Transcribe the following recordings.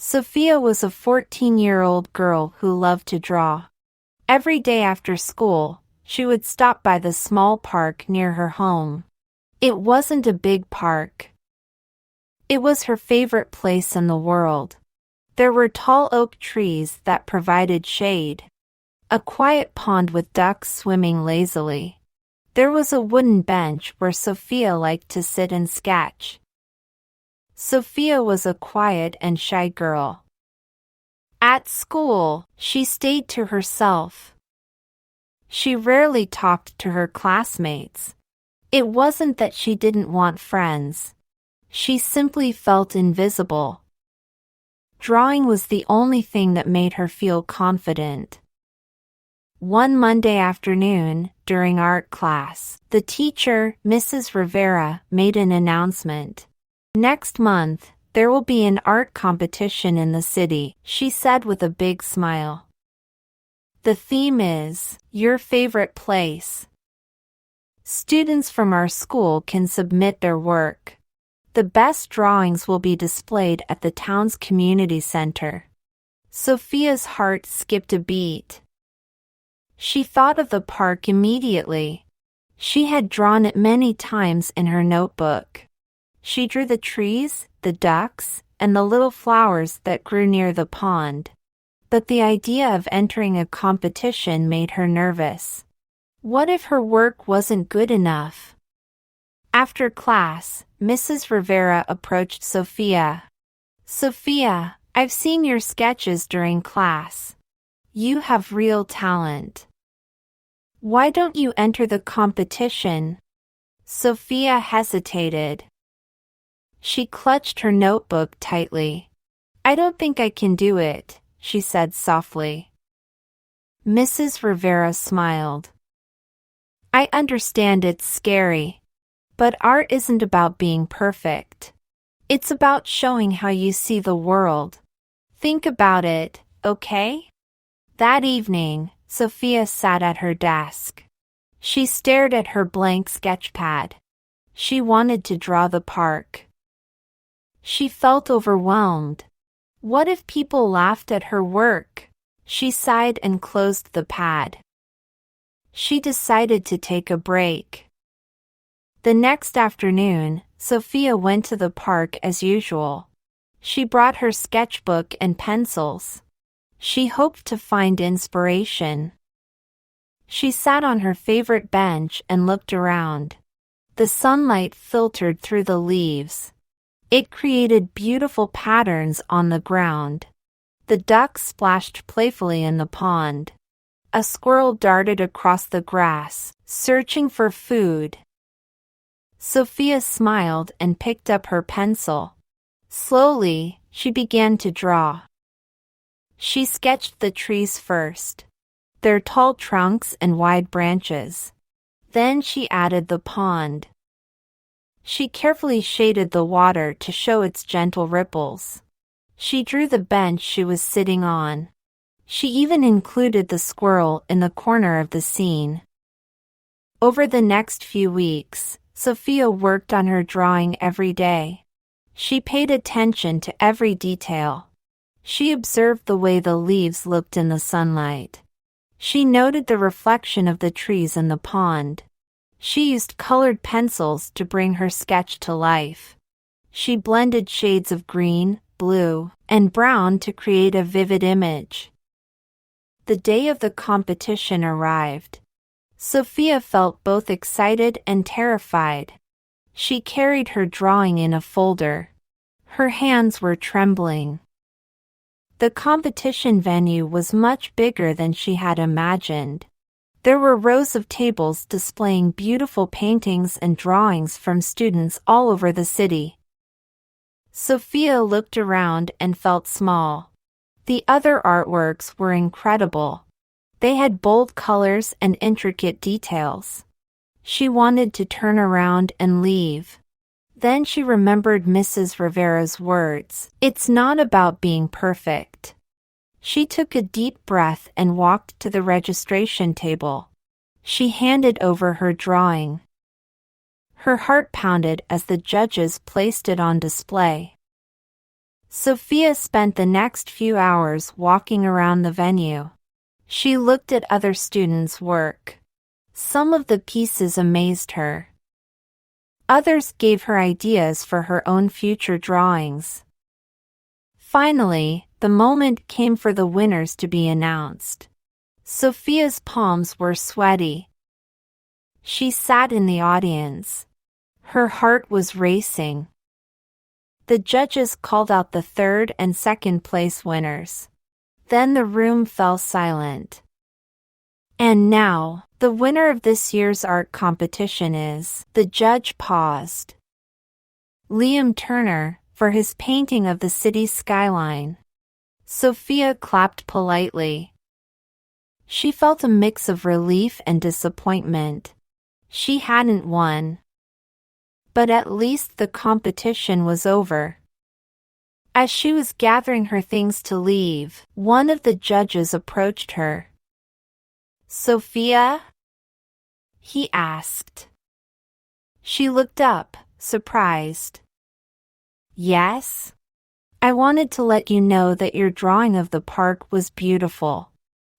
Sophia was a 14-year-old girl who loved to draw. Every day after school, she would stop by the small park near her home. It wasn't a big park. It was her favorite place in the world. There were tall oak trees that provided shade. A quiet pond with ducks swimming lazily. There was a wooden bench where Sophia liked to sit and sketch. Sophia was a quiet and shy girl. At school, she stayed to herself. She rarely talked to her classmates. It wasn't that she didn't want friends. She simply felt invisible. Drawing was the only thing that made her feel confident. One Monday afternoon, during art class, the teacher, Mrs. Rivera, made an announcement. "Next month, there will be an art competition in the city," she said with a big smile. "The theme is, your favorite place. Students from our school can submit their work. The best drawings will be displayed at the town's community center." Sophia's heart skipped a beat. She thought of the park immediately. She had drawn it many times in her notebook. She drew the trees, the ducks, and the little flowers that grew near the pond. But the idea of entering a competition made her nervous. What if her work wasn't good enough? After class, Mrs. Rivera approached Sophia. "Sophia, I've seen your sketches during class. You have real talent. Why don't you enter the competition?" Sophia hesitated. She clutched her notebook tightly. "I don't think I can do it," she said softly. Mrs. Rivera smiled. "I understand it's scary. But art isn't about being perfect. It's about showing how you see the world. Think about it, okay?" That evening, Sophia sat at her desk. She stared at her blank sketchpad. She wanted to draw the park. She felt overwhelmed. What if people laughed at her work? She sighed and closed the pad. She decided to take a break. The next afternoon, Sophia went to the park as usual. She brought her sketchbook and pencils. She hoped to find inspiration. She sat on her favorite bench and looked around. The sunlight filtered through the leaves. It created beautiful patterns on the ground. The ducks splashed playfully in the pond. A squirrel darted across the grass, searching for food. Sophia smiled and picked up her pencil. Slowly, she began to draw. She sketched the trees first, their tall trunks and wide branches. Then she added the pond. She carefully shaded the water to show its gentle ripples. She drew the bench she was sitting on. She even included the squirrel in the corner of the scene. Over the next few weeks, Sophia worked on her drawing every day. She paid attention to every detail. She observed the way the leaves looked in the sunlight. She noted the reflection of the trees in the pond. She used colored pencils to bring her sketch to life. She blended shades of green, blue, and brown to create a vivid image. The day of the competition arrived. Sophia felt both excited and terrified. She carried her drawing in a folder. Her hands were trembling. The competition venue was much bigger than she had imagined. There were rows of tables displaying beautiful paintings and drawings from students all over the city. Sophia looked around and felt small. The other artworks were incredible. They had bold colors and intricate details. She wanted to turn around and leave. Then she remembered Mrs. Rivera's words, "It's not about being perfect." She took a deep breath and walked to the registration table. She handed over her drawing. Her heart pounded as the judges placed it on display. Sophia spent the next few hours walking around the venue. She looked at other students' work. Some of the pieces amazed her. Others gave her ideas for her own future drawings. Finally, the moment came for the winners to be announced. Sophia's palms were sweaty. She sat in the audience. Her heart was racing. The judges called out the third and second place winners. Then the room fell silent. And now, the winner of this year's art competition is, the judge paused. Liam Turner, for his painting of the city's skyline. Sophia clapped politely. She felt a mix of relief and disappointment. She hadn't won. But at least the competition was over. As she was gathering her things to leave, one of the judges approached her. "Sophia?" he asked. She looked up, surprised. "Yes? I wanted to let you know that your drawing of the park was beautiful.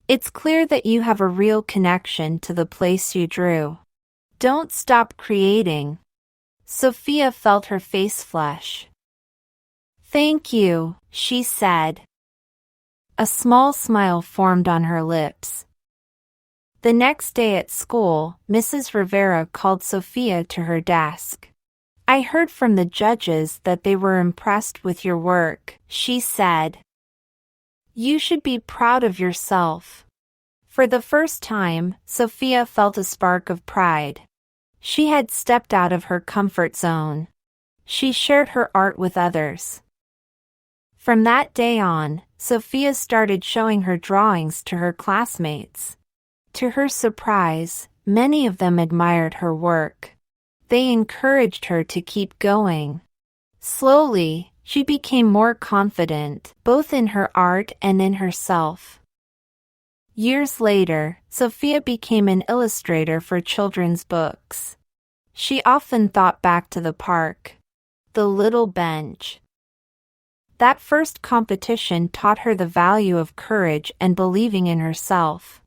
It's clear that you have a real connection to the place you drew. Don't stop creating." Sophia felt her face flush. "Thank you," she said. A small smile formed on her lips. The next day at school, Mrs. Rivera called Sophia to her desk. "I heard from the judges that they were impressed with your work," she said. "You should be proud of yourself." For the first time, Sophia felt a spark of pride. She had stepped out of her comfort zone. She shared her art with others. From that day on, Sophia started showing her drawings to her classmates. To her surprise, many of them admired her work. They encouraged her to keep going. Slowly, she became more confident, both in her art and in herself. Years later, Sophia became an illustrator for children's books. She often thought back to the park, the little bench. That first competition taught her the value of courage and believing in herself.